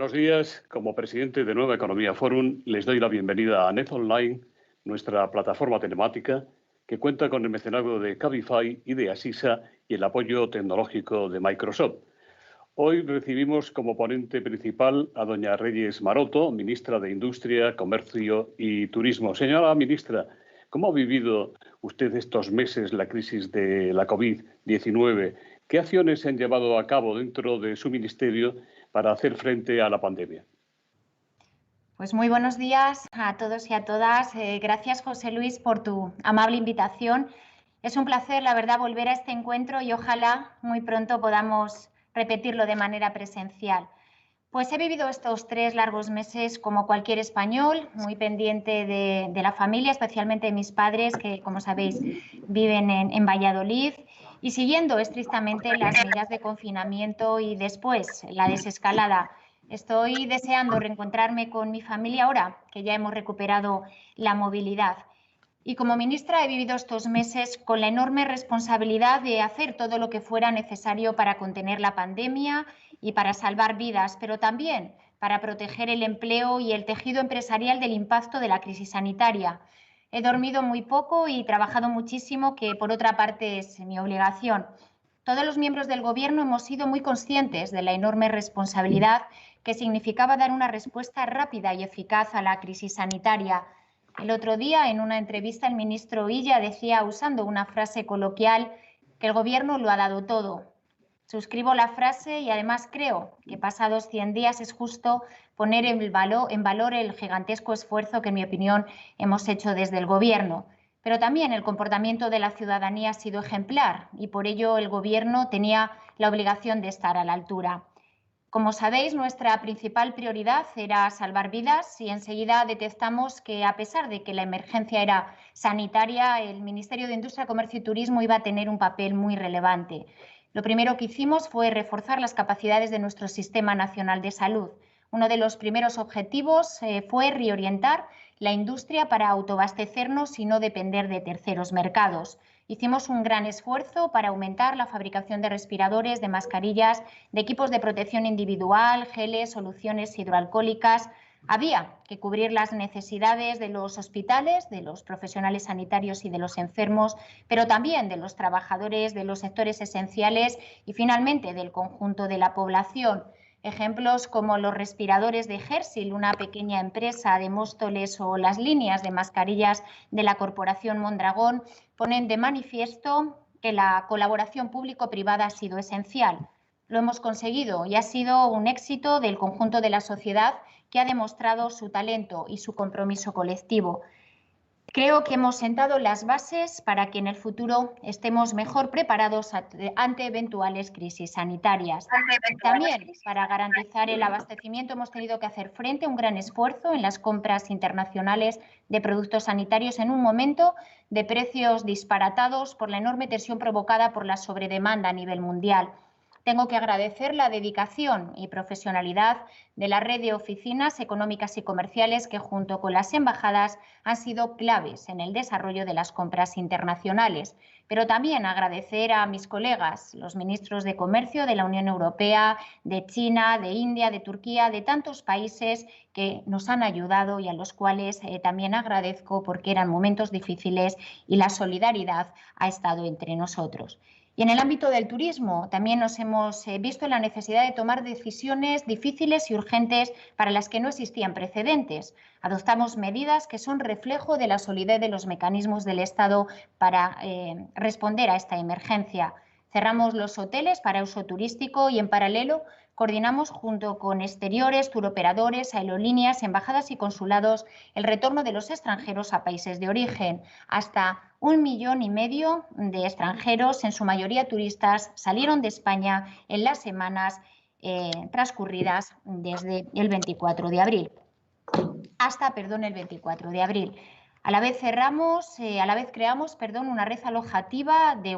buenos días. Como presidente de Nueva Economía Forum, les doy la bienvenida a NEF Online, nuestra plataforma telemática, que cuenta con el mecenazgo de Cabify y de Asisa y el apoyo tecnológico de Microsoft. Hoy recibimos como ponente principal a doña Reyes Maroto, ministra de Industria, Comercio y Turismo. Señora ministra, ¿cómo ha vivido usted estos meses la crisis de la COVID-19? ¿Qué acciones se han llevado a cabo dentro de su ministerio para hacer frente a la pandemia? Pues muy buenos días a todos y a todas. Gracias, José Luis, por tu amable invitación. Es un placer, la verdad, volver a este encuentro y ojalá muy pronto podamos repetirlo de manera presencial. Pues he vivido estos 3 largos meses como cualquier español, muy pendiente de la familia, especialmente de mis padres, que, como sabéis, viven en Valladolid, y siguiendo estrictamente las medidas de confinamiento y después la desescalada. Estoy deseando reencontrarme con mi familia ahora que ya hemos recuperado la movilidad. Y como ministra he vivido estos meses con la enorme responsabilidad de hacer todo lo que fuera necesario para contener la pandemia y para salvar vidas, pero también para proteger el empleo y el tejido empresarial del impacto de la crisis sanitaria. He dormido muy poco y trabajado muchísimo, que por otra parte es mi obligación. Todos los miembros del Gobierno hemos sido muy conscientes de la enorme responsabilidad que significaba dar una respuesta rápida y eficaz a la crisis sanitaria. El otro día, en una entrevista, el ministro Illa decía, usando una frase coloquial, que el Gobierno lo ha dado todo. Suscribo la frase y además creo que pasados 100 días es justo poner en valor el gigantesco esfuerzo que, en mi opinión, hemos hecho desde el Gobierno. Pero también el comportamiento de la ciudadanía ha sido ejemplar y por ello el Gobierno tenía la obligación de estar a la altura. Como sabéis, nuestra principal prioridad era salvar vidas y enseguida detectamos que, a pesar de que la emergencia era sanitaria, el Ministerio de Industria, Comercio y Turismo iba a tener un papel muy relevante. Lo primero que hicimos fue reforzar las capacidades de nuestro Sistema Nacional de Salud. Uno de los primeros objetivos fue reorientar la industria para autoabastecernos y no depender de terceros mercados. Hicimos un gran esfuerzo para aumentar la fabricación de respiradores, de mascarillas, de equipos de protección individual, geles, soluciones hidroalcohólicas. Había que cubrir las necesidades de los hospitales, de los profesionales sanitarios y de los enfermos, pero también de los trabajadores de los sectores esenciales y, finalmente, del conjunto de la población. Ejemplos como los respiradores de Hersil, una pequeña empresa de Móstoles, o las líneas de mascarillas de la Corporación Mondragón ponen de manifiesto que la colaboración público-privada ha sido esencial. Lo hemos conseguido y ha sido un éxito del conjunto de la sociedad, que ha demostrado su talento y su compromiso colectivo. Creo que hemos sentado las bases para que en el futuro estemos mejor preparados ante eventuales crisis sanitarias. También, para garantizar el abastecimiento, hemos tenido que hacer frente a un gran esfuerzo en las compras internacionales de productos sanitarios en un momento de precios disparatados por la enorme tensión provocada por la sobredemanda a nivel mundial. Tengo que agradecer la dedicación y profesionalidad de la red de oficinas económicas y comerciales que, junto con las embajadas, han sido claves en el desarrollo de las compras internacionales. Pero también agradecer a mis colegas, los ministros de Comercio de la Unión Europea, de China, de India, de Turquía, de tantos países que nos han ayudado y a los cuales también agradezco, porque eran momentos difíciles y la solidaridad ha estado entre nosotros. Y en el ámbito del turismo también nos hemos visto en la necesidad de tomar decisiones difíciles y urgentes para las que no existían precedentes. Adoptamos medidas que son reflejo de la solidez de los mecanismos del Estado para responder a esta emergencia. Cerramos los hoteles para uso turístico y, en paralelo, coordinamos junto con exteriores, turoperadores, aerolíneas, embajadas y consulados el retorno de los extranjeros a países de origen. Hasta 1,5 millones de extranjeros, en su mayoría turistas, salieron de España en las semanas transcurridas desde el 24 de abril. Hasta el 24 de abril. A la vez creamos una red alojativa de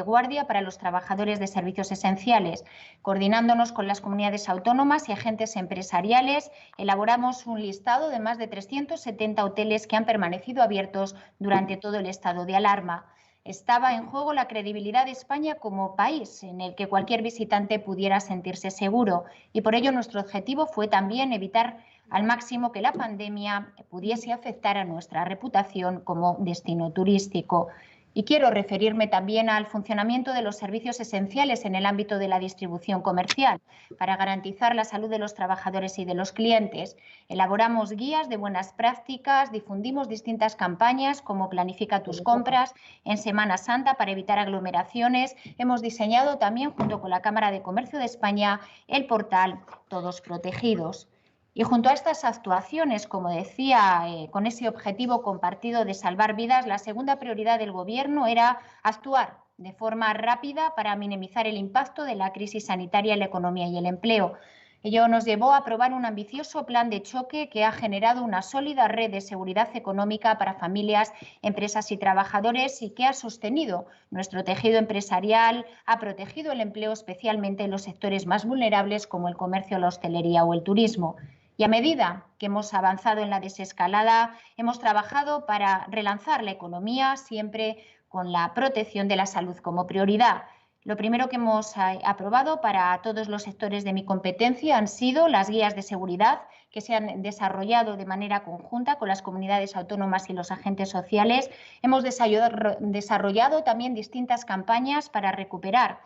guardia para los trabajadores de servicios esenciales. Coordinándonos con las comunidades autónomas y agentes empresariales, elaboramos un listado de más de 370 hoteles que han permanecido abiertos durante todo el estado de alarma. Estaba en juego la credibilidad de España como país en el que cualquier visitante pudiera sentirse seguro, y por ello nuestro objetivo fue también evitar al máximo que la pandemia pudiese afectar a nuestra reputación como destino turístico. Y quiero referirme también al funcionamiento de los servicios esenciales en el ámbito de la distribución comercial para garantizar la salud de los trabajadores y de los clientes. Elaboramos guías de buenas prácticas, difundimos distintas campañas como Planifica tus compras en Semana Santa para evitar aglomeraciones. Hemos diseñado también, junto con la Cámara de Comercio de España, el portal Todos Protegidos. Y junto a estas actuaciones, como decía, con ese objetivo compartido de salvar vidas, la segunda prioridad del Gobierno era actuar de forma rápida para minimizar el impacto de la crisis sanitaria en la economía y el empleo. Ello nos llevó a aprobar un ambicioso plan de choque que ha generado una sólida red de seguridad económica para familias, empresas y trabajadores y que ha sostenido nuestro tejido empresarial, ha protegido el empleo especialmente en los sectores más vulnerables como el comercio, la hostelería o el turismo. Y a medida que hemos avanzado en la desescalada, hemos trabajado para relanzar la economía, siempre con la protección de la salud como prioridad. Lo primero que hemos aprobado para todos los sectores de mi competencia han sido las guías de seguridad que se han desarrollado de manera conjunta con las comunidades autónomas y los agentes sociales. Hemos desarrollado también distintas campañas para recuperar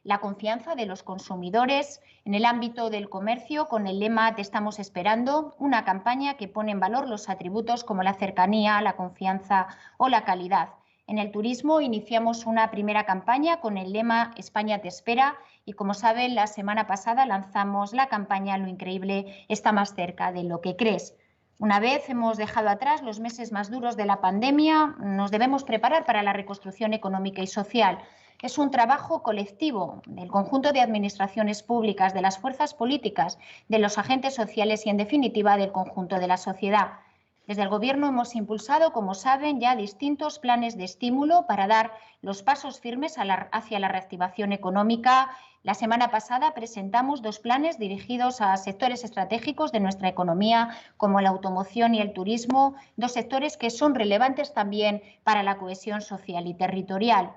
la confianza de los consumidores en el ámbito del comercio con el lema Te estamos esperando, una campaña que pone en valor los atributos como la cercanía, la confianza o la calidad. En el turismo iniciamos una primera campaña con el lema España te espera y, como saben, la semana pasada lanzamos la campaña Lo increíble está más cerca de lo que crees. Una vez hemos dejado atrás los meses más duros de la pandemia, nos debemos preparar para la reconstrucción económica y social. Es un trabajo colectivo del conjunto de administraciones públicas, de las fuerzas políticas, de los agentes sociales y, en definitiva, del conjunto de la sociedad. Desde el Gobierno hemos impulsado, como saben, ya distintos planes de estímulo para dar los pasos firmes hacia la reactivación económica. La semana pasada presentamos 2 planes dirigidos a sectores estratégicos de nuestra economía, como la automoción y el turismo, 2 sectores que son relevantes también para la cohesión social y territorial.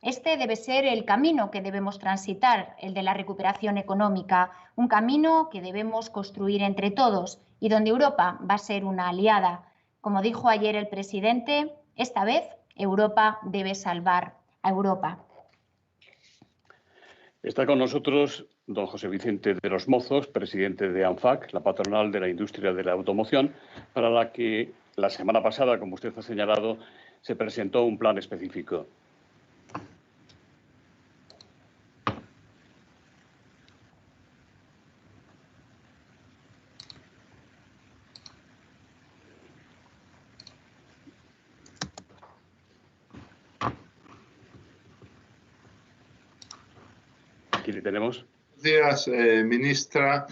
Este debe ser el camino que debemos transitar, el de la recuperación económica, un camino que debemos construir entre todos y donde Europa va a ser una aliada. Como dijo ayer el presidente, esta vez Europa debe salvar a Europa. Está con nosotros don José Vicente de los Mozos, presidente de ANFAC, la patronal de la industria de la automoción, para la que la semana pasada, como usted ha señalado, se presentó un plan específico. Aquí le tenemos. Buenos días, ministra.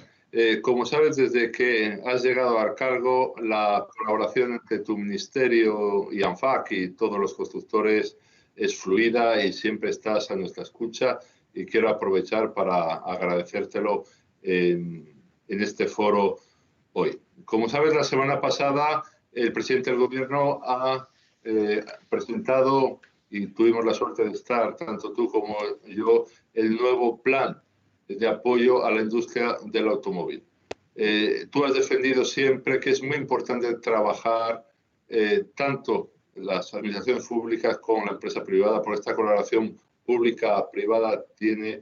Como sabes, desde que has llegado al cargo, la colaboración entre tu ministerio y ANFAC y todos los constructores es fluida y siempre estás a nuestra escucha, y quiero aprovechar para agradecértelo en este foro hoy. Como sabes, la semana pasada el presidente del Gobierno ha presentado, y tuvimos la suerte de estar, tanto tú como yo, el nuevo plan de apoyo a la industria del automóvil. Tú has defendido siempre que es muy importante trabajar tanto las administraciones públicas como la empresa privada, porque esta colaboración pública-privada tiene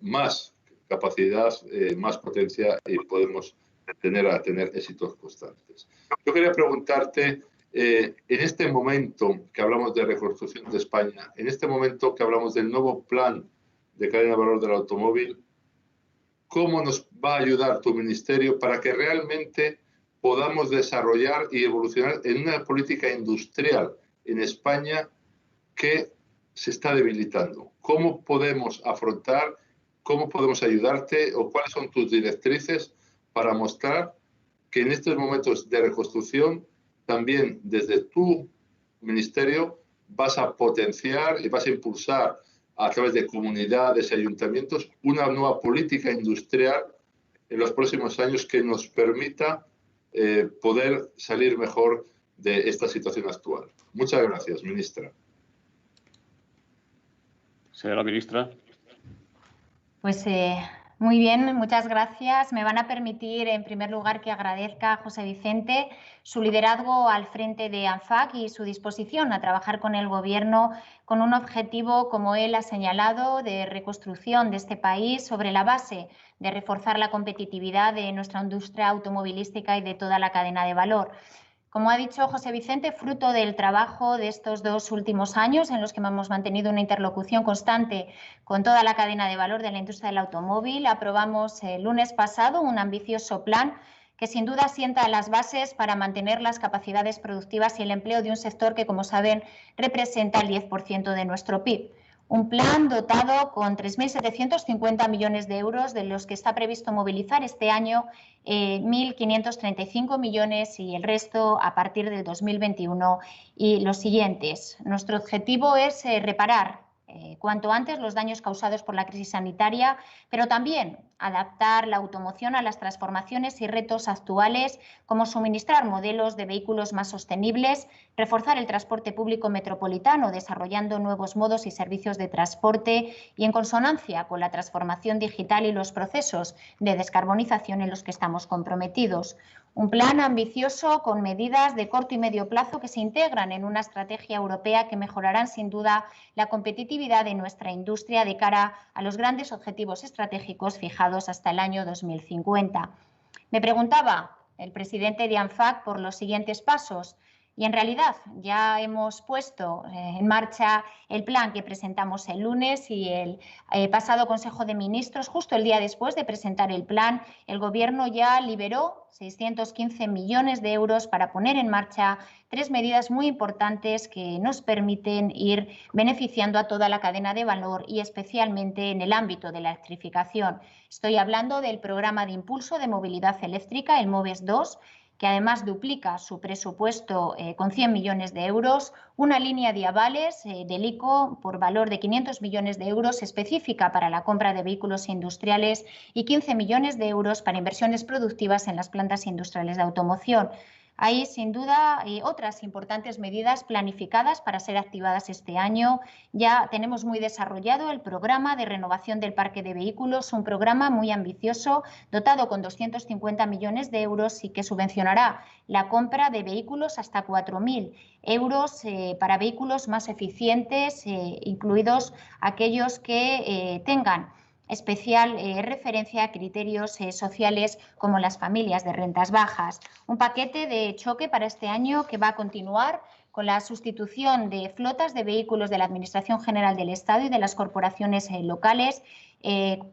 más capacidad, más potencia y podemos tener éxitos constantes. Yo quería preguntarte, en este momento que hablamos de reconstrucción de España, en este momento que hablamos del nuevo plan de cadena de valor del automóvil, ¿cómo nos va a ayudar tu ministerio para que realmente podamos desarrollar y evolucionar en una política industrial en España que se está debilitando? ¿Cómo podemos afrontar, cómo podemos ayudarte o cuáles son tus directrices para mostrar que en estos momentos de reconstrucción también desde tu ministerio vas a potenciar y vas a impulsar a través de comunidades y ayuntamientos una nueva política industrial en los próximos años que nos permita poder salir mejor de esta situación actual? Muchas gracias, ministra. Señora ministra. Pues muy bien, muchas gracias. Me van a permitir, en primer lugar, que agradezca a José Vicente su liderazgo al frente de ANFAC y su disposición a trabajar con el Gobierno con un objetivo, como él ha señalado, de reconstrucción de este país sobre la base de reforzar la competitividad de nuestra industria automovilística y de toda la cadena de valor. Como ha dicho José Vicente, fruto del trabajo de estos 2 últimos años en los que hemos mantenido una interlocución constante con toda la cadena de valor de la industria del automóvil, aprobamos el lunes pasado un ambicioso plan que sin duda sienta las bases para mantener las capacidades productivas y el empleo de un sector que, como saben, representa el 10% de nuestro PIB. Un plan dotado con 3.750 millones de euros, de los que está previsto movilizar este año 1.535 millones y el resto a partir del 2021 y los siguientes. Nuestro objetivo es reparar cuanto antes los daños causados por la crisis sanitaria, pero también adaptar la automoción a las transformaciones y retos actuales, como suministrar modelos de vehículos más sostenibles, reforzar el transporte público metropolitano, desarrollando nuevos modos y servicios de transporte y en consonancia con la transformación digital y los procesos de descarbonización en los que estamos comprometidos. Un plan ambicioso con medidas de corto y medio plazo que se integran en una estrategia europea que mejorarán sin duda la competitividad de nuestra industria de cara a los grandes objetivos estratégicos fijados hasta el año 2050. Me preguntaba el presidente de ANFAC por los siguientes pasos. Y en realidad ya hemos puesto en marcha el plan que presentamos el lunes y el pasado Consejo de Ministros, justo el día después de presentar el plan, el Gobierno ya liberó 615 millones de euros para poner en marcha 3 medidas muy importantes que nos permiten ir beneficiando a toda la cadena de valor y especialmente en el ámbito de la electrificación. Estoy hablando del programa de impulso de movilidad eléctrica, el MOVES 2, que además duplica su presupuesto con 100 millones de euros, una línea de avales del ICO por valor de 500 millones de euros específica para la compra de vehículos industriales y 15 millones de euros para inversiones productivas en las plantas industriales de automoción. Hay sin duda otras importantes medidas planificadas para ser activadas este año. Ya tenemos muy desarrollado el programa de renovación del parque de vehículos, un programa muy ambicioso dotado con 250 millones de euros y que subvencionará la compra de vehículos hasta 4.000 euros para vehículos más eficientes, incluidos aquellos que tengan especial referencia a criterios sociales como las familias de rentas bajas. Un paquete de choque para este año que va a continuar con la sustitución de flotas de vehículos de la Administración General del Estado y de las corporaciones locales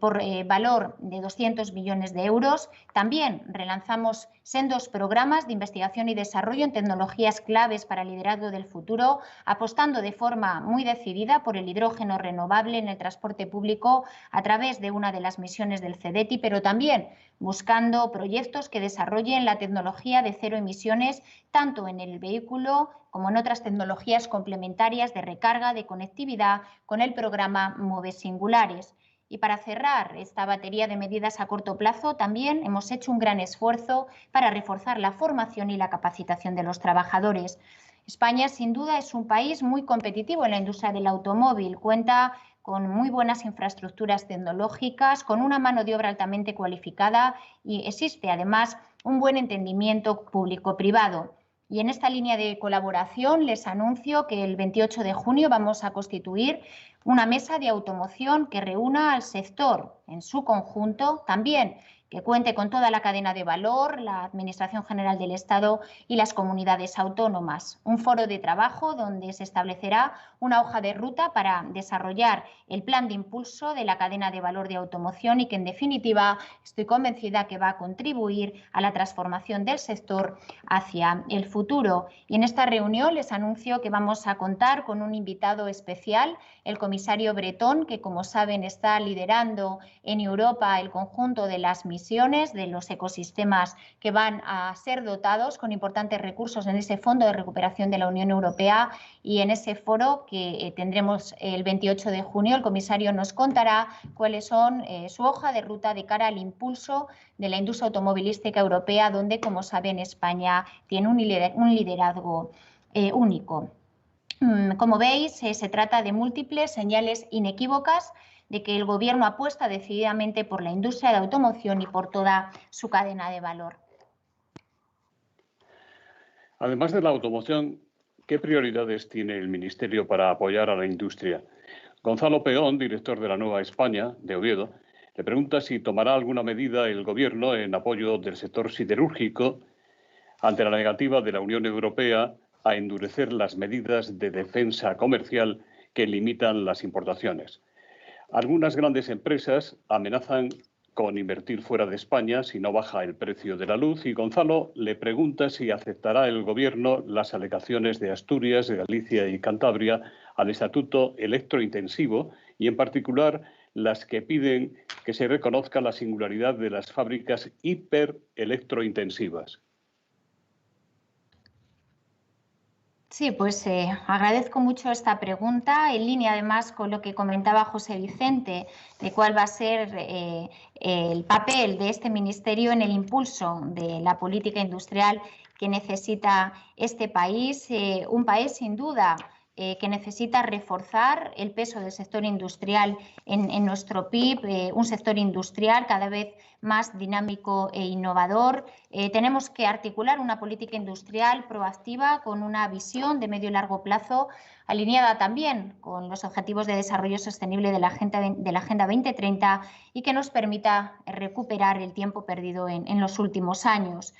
por valor de 200 millones de euros. También relanzamos sendos programas de investigación y desarrollo en tecnologías claves para el liderazgo del futuro, apostando de forma muy decidida por el hidrógeno renovable en el transporte público a través de una de las misiones del CEDETI, pero también buscando proyectos que desarrollen la tecnología de cero emisiones tanto en el vehículo como en otras tecnologías complementarias de recarga, de conectividad con el programa MOVES Singulares. Y para cerrar esta batería de medidas a corto plazo, también hemos hecho un gran esfuerzo para reforzar la formación y la capacitación de los trabajadores. España, sin duda, es un país muy competitivo en la industria del automóvil. Cuenta con muy buenas infraestructuras tecnológicas, con una mano de obra altamente cualificada y existe, además, un buen entendimiento público-privado. Y en esta línea de colaboración les anuncio que el 28 de junio vamos a constituir una mesa de automoción que reúna al sector en su conjunto, también que cuente con toda la cadena de valor, la Administración General del Estado y las comunidades autónomas. Un foro de trabajo donde se establecerá una hoja de ruta para desarrollar el plan de impulso de la cadena de valor de automoción y que, en definitiva, estoy convencida que va a contribuir a la transformación del sector hacia el futuro. Y en esta reunión les anuncio que vamos a contar con un invitado especial, el comisario Bretón, que, como saben, está liderando en Europa el conjunto de las misiones de los ecosistemas que van a ser dotados con importantes recursos en ese Fondo de Recuperación de la Unión Europea, y en ese foro que tendremos el 28 de junio el comisario nos contará cuáles son su hoja de ruta de cara al impulso de la industria automovilística europea, donde, como saben, España tiene un liderazgo único. Como veis, se trata de múltiples señales inequívocas de que el Gobierno apuesta decididamente por la industria de automoción y por toda su cadena de valor. Además de la automoción, ¿qué prioridades tiene el Ministerio para apoyar a la industria? Gonzalo Peón, director de la Nueva España, de Oviedo, le pregunta si tomará alguna medida el Gobierno en apoyo del sector siderúrgico ante la negativa de la Unión Europea a endurecer las medidas de defensa comercial que limitan las importaciones. Algunas grandes empresas amenazan con invertir fuera de España si no baja el precio de la luz, y Gonzalo le pregunta si aceptará el Gobierno las alegaciones de Asturias, Galicia y Cantabria al Estatuto Electrointensivo, y en particular las que piden que se reconozca la singularidad de las fábricas hiperelectrointensivas. Sí, pues agradezco mucho esta pregunta, en línea además con lo que comentaba José Vicente, de cuál va a ser el papel de este ministerio en el impulso de la política industrial que necesita este país, un país sin duda que necesita reforzar el peso del sector industrial en nuestro PIB, un sector industrial cada vez más dinámico e innovador. Tenemos que articular una política industrial proactiva con una visión de medio y largo plazo, alineada también con los Objetivos de Desarrollo Sostenible de la Agenda 2030 y que nos permita recuperar el tiempo perdido en los últimos años.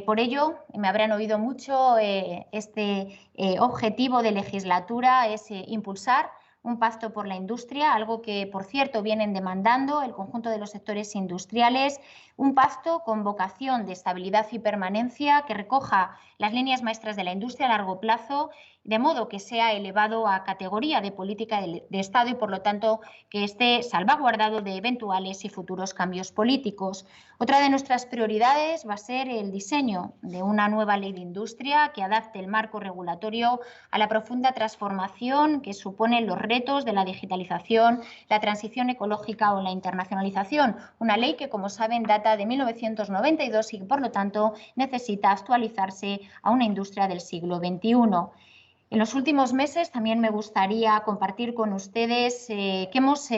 Por ello, me habrán oído mucho, este objetivo de legislatura es impulsar un pacto por la industria, algo que, por cierto, vienen demandando el conjunto de los sectores industriales, un pacto con vocación de estabilidad y permanencia que recoja las líneas maestras de la industria a largo plazo, de modo que sea elevado a categoría de política de Estado y, por lo tanto, que esté salvaguardado de eventuales y futuros cambios políticos. Otra de nuestras prioridades va a ser el diseño de una nueva ley de industria que adapte el marco regulatorio a la profunda transformación que suponen los retos de la digitalización, la transición ecológica o la internacionalización. Una ley que, como saben, data de 1992 y que, por lo tanto, necesita actualizarse a una industria del siglo XXI. En los últimos meses también me gustaría compartir con ustedes que hemos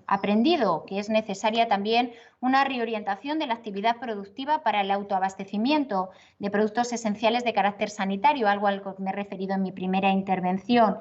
aprendido que es necesaria también una reorientación de la actividad productiva para el autoabastecimiento de productos esenciales de carácter sanitario, algo al que me he referido en mi primera intervención.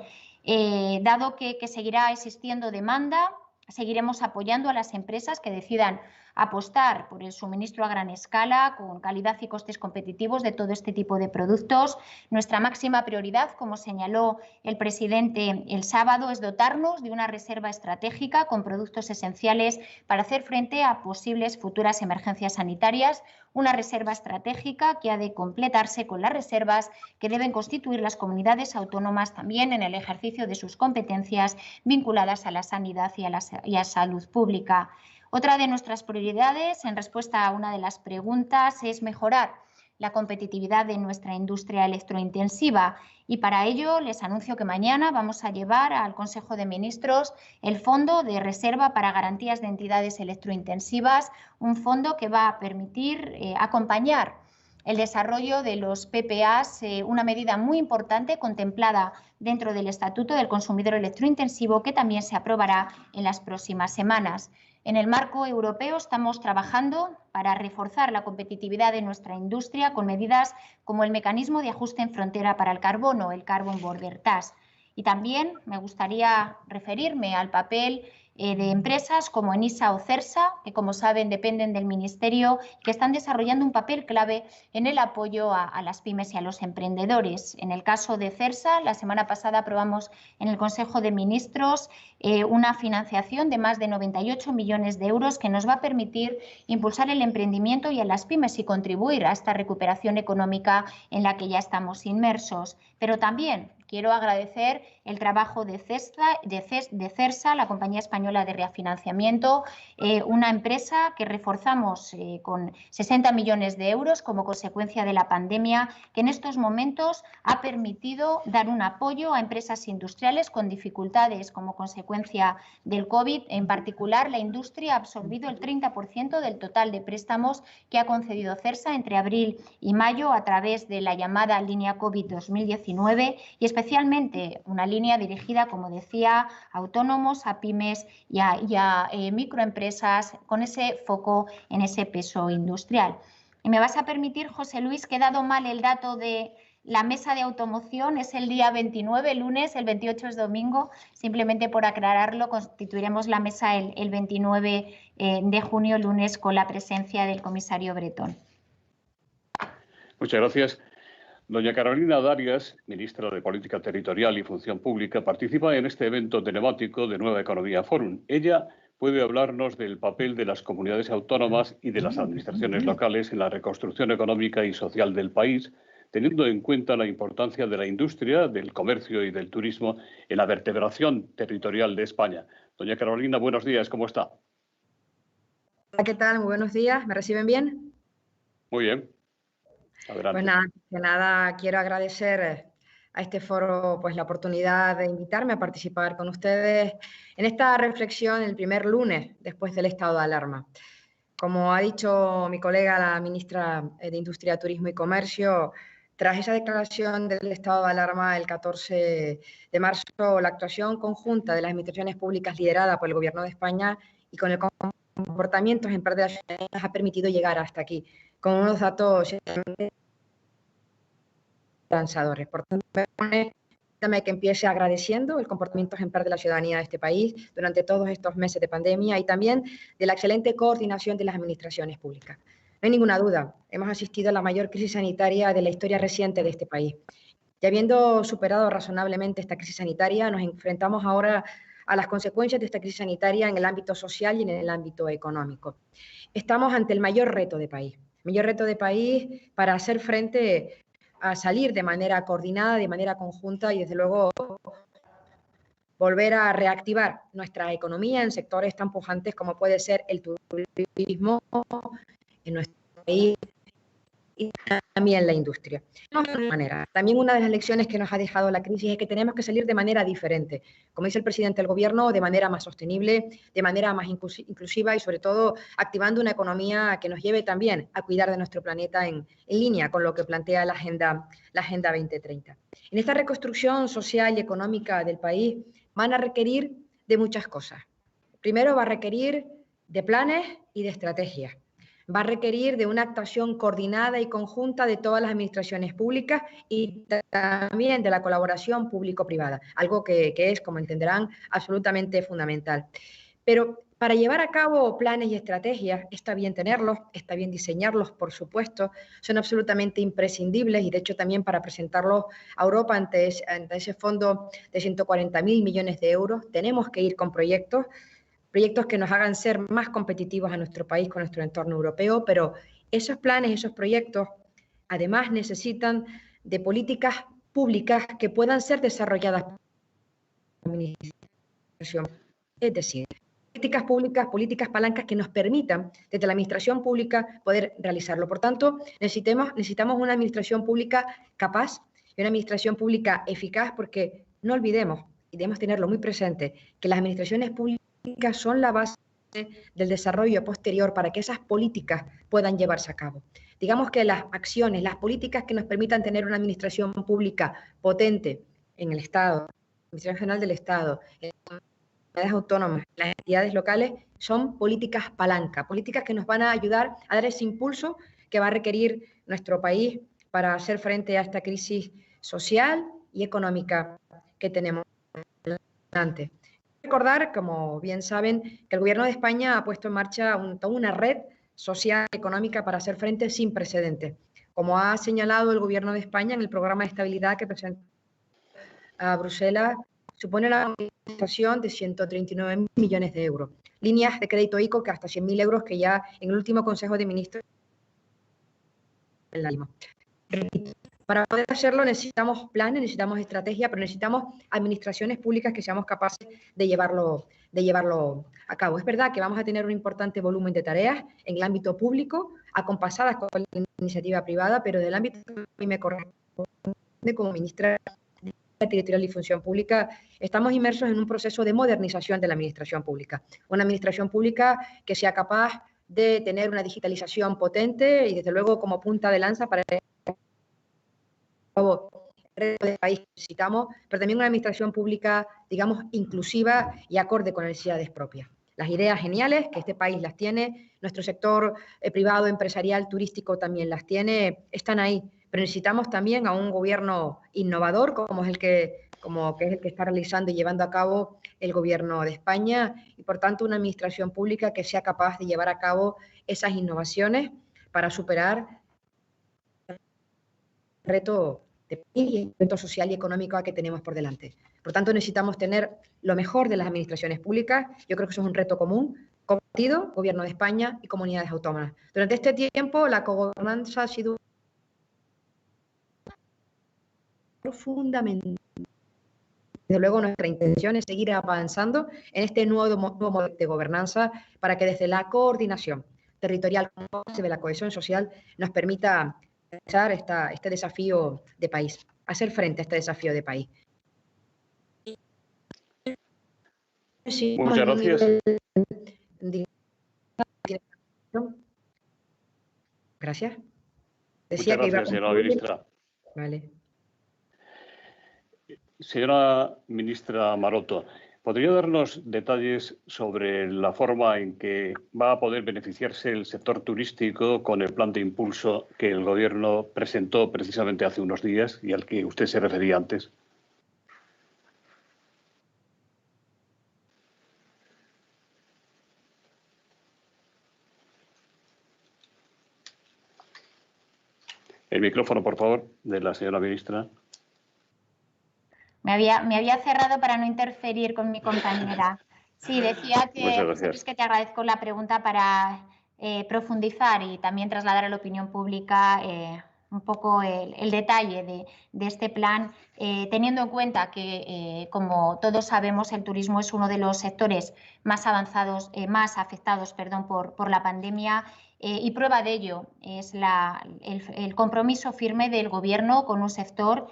Dado que seguirá existiendo demanda, seguiremos apoyando a las empresas que decidan apostar por el suministro a gran escala, con calidad y costes competitivos de todo este tipo de productos. Nuestra máxima prioridad, como señaló el presidente el sábado, es dotarnos de una reserva estratégica con productos esenciales para hacer frente a posibles futuras emergencias sanitarias, una reserva estratégica que ha de completarse con las reservas que deben constituir las comunidades autónomas también en el ejercicio de sus competencias vinculadas a la sanidad y a la salud pública. Otra de nuestras prioridades, en respuesta a una de las preguntas, es mejorar la competitividad de nuestra industria electrointensiva, y para ello les anuncio que mañana vamos a llevar al Consejo de Ministros el Fondo de Reserva para Garantías de Entidades Electrointensivas, un fondo que va a permitir acompañar el desarrollo de los PPAs, una medida muy importante contemplada dentro del Estatuto del Consumidor Electrointensivo que también se aprobará en las próximas semanas. En el marco europeo estamos trabajando para reforzar la competitividad de nuestra industria con medidas como el mecanismo de ajuste en frontera para el carbono, el Carbon Border Tax. Y también me gustaría referirme al papel de empresas como Enisa o Cersa, que, como saben, dependen del Ministerio, que están desarrollando un papel clave en el apoyo a las pymes y a los emprendedores. En el caso de Cersa, la semana pasada aprobamos en el Consejo de Ministros una financiación de más de 98 millones de euros que nos va a permitir impulsar el emprendimiento y a las pymes y contribuir a esta recuperación económica en la que ya estamos inmersos. Pero también quiero agradecer el trabajo de Cersa, la compañía española de refinanciamiento, una empresa que reforzamos con 60 millones de euros como consecuencia de la pandemia, que en estos momentos ha permitido dar un apoyo a empresas industriales con dificultades como consecuencia del COVID. En particular, la industria ha absorbido el 30% del total de préstamos que ha concedido Cersa entre abril y mayo a través de la llamada línea COVID 2019 y especialmente una línea dirigida, como decía, a autónomos, a pymes y a microempresas con ese foco en ese peso industrial. Y me vas a permitir, José Luis, que he dado mal el dato de la mesa de automoción, es el día 29, lunes, el 28 es domingo. Simplemente por aclararlo, constituiremos la mesa el 29 de junio, lunes, con la presencia del comisario Bretón. Muchas gracias. Doña Carolina Darias, ministra de Política Territorial y Función Pública, participa en este evento temático de Nueva Economía Forum. Ella puede hablarnos del papel de las comunidades autónomas y de las administraciones locales en la reconstrucción económica y social del país, teniendo en cuenta la importancia de la industria, del comercio y del turismo en la vertebración territorial de España. Doña Carolina, buenos días, ¿cómo está? Hola, ¿qué tal? Muy buenos días, ¿me reciben bien? Muy bien. Adelante. Pues nada, que nada, quiero agradecer a este foro pues la oportunidad de invitarme a participar con ustedes en esta reflexión el primer lunes después del estado de alarma. Como ha dicho mi colega, la ministra de Industria, Turismo y Comercio, tras esa declaración del estado de alarma el 14 de marzo, la actuación conjunta de las administraciones públicas liderada por el Gobierno de España y con el comportamiento ejemplar de la ciudadanía nos ha permitido llegar hasta aquí, con unos datos lanzadores. Por tanto, permítame que empiece agradeciendo el comportamiento ejemplar de la ciudadanía de este país durante todos estos meses de pandemia y también de la excelente coordinación de las administraciones públicas. No hay ninguna duda, hemos asistido a la mayor crisis sanitaria de la historia reciente de este país. Y habiendo superado razonablemente esta crisis sanitaria, nos enfrentamos ahora a las consecuencias de esta crisis sanitaria en el ámbito social y en el ámbito económico. Estamos ante el mayor reto de país para hacer frente a salir de manera coordinada, de manera conjunta y desde luego volver a reactivar nuestra economía en sectores tan pujantes como puede ser el turismo en nuestro país y también la industria. También una de las lecciones que nos ha dejado la crisis es que tenemos que salir de manera diferente, como dice el presidente del Gobierno, de manera más sostenible, de manera más inclusiva y sobre todo activando una economía que nos lleve también a cuidar de nuestro planeta en línea con lo que plantea la Agenda 2030. En esta reconstrucción social y económica del país van a requerir de muchas cosas. Primero va a requerir de planes y de estrategias. Va a requerir de una actuación coordinada y conjunta de todas las administraciones públicas y también de la colaboración público-privada, algo que es, como entenderán, absolutamente fundamental. Pero para llevar a cabo planes y estrategias, está bien tenerlos, está bien diseñarlos, por supuesto, son absolutamente imprescindibles y de hecho también para presentarlos a Europa ante ese fondo de 140.000 millones de euros, tenemos que ir con proyectos que nos hagan ser más competitivos a nuestro país con nuestro entorno europeo, pero esos planes, esos proyectos, además necesitan de políticas públicas que puedan ser desarrolladas por la administración. Es decir, políticas públicas, políticas palancas que nos permitan desde la administración pública poder realizarlo. Por tanto, necesitamos una administración pública capaz y una administración pública eficaz porque no olvidemos, y debemos tenerlo muy presente, que las administraciones públicas son la base del desarrollo posterior para que esas políticas puedan llevarse a cabo. Digamos que las acciones, las políticas que nos permitan tener una administración pública potente en el Estado, la Administración General del Estado, en las comunidades autónomas, las entidades locales, son políticas palanca, políticas que nos van a ayudar a dar ese impulso que va a requerir nuestro país para hacer frente a esta crisis social y económica que tenemos delante. Recordar, como bien saben, que el Gobierno de España ha puesto en marcha una red social y económica para hacer frente sin precedentes. Como ha señalado el Gobierno de España en el programa de estabilidad que presentó a Bruselas, supone la movilización de 139 millones de euros. Líneas de crédito ICO que hasta 100.000 euros que ya en el último Consejo de Ministros. Para poder hacerlo necesitamos planes, necesitamos estrategia, pero necesitamos administraciones públicas que seamos capaces de llevarlo a cabo. Es verdad que vamos a tener un importante volumen de tareas en el ámbito público, acompasadas con la iniciativa privada, pero del ámbito que a mí me corresponde como ministra de Territorial y Función Pública, estamos inmersos en un proceso de modernización de la administración pública. Una administración pública que sea capaz de tener una digitalización potente y desde luego como punta de lanza para reto de país que necesitamos, pero también una administración pública, digamos, inclusiva y acorde con necesidades propias. Las ideas geniales, que este país las tiene, nuestro sector privado, empresarial, turístico también las tiene, están ahí. Pero necesitamos también a un gobierno innovador, como es el que está realizando y llevando a cabo el gobierno de España, y por tanto una administración pública que sea capaz de llevar a cabo esas innovaciones para superar el reto de país y el reto social y económico que tenemos por delante. Por tanto, necesitamos tener lo mejor de las administraciones públicas. Yo creo que eso es un reto común, compartido, Gobierno de España y comunidades autónomas. Durante este tiempo, la cogobernanza ha sido fundamental. Desde luego, nuestra intención es seguir avanzando en este nuevo modelo de gobernanza para que desde la coordinación territorial como base de la cohesión social nos permita realizar este desafío de país, hacer frente a este desafío de país. Sí, muchas gracias. Gracias. Decía muchas gracias, señora ministra. Vale. Señora ministra Maroto, ¿podría darnos detalles sobre la forma en que va a poder beneficiarse el sector turístico con el plan de impulso que el Gobierno presentó precisamente hace unos días y al que usted se refería antes? El micrófono, por favor, de la señora ministra. Me había cerrado para no interferir con mi compañera. Sí, decía que, es que te agradezco la pregunta para profundizar y también trasladar a la opinión pública un poco el detalle de este plan, teniendo en cuenta que, como todos sabemos, el turismo es uno de los sectores más avanzados, más afectados, por la pandemia. Y prueba de ello es el compromiso firme del Gobierno con un sector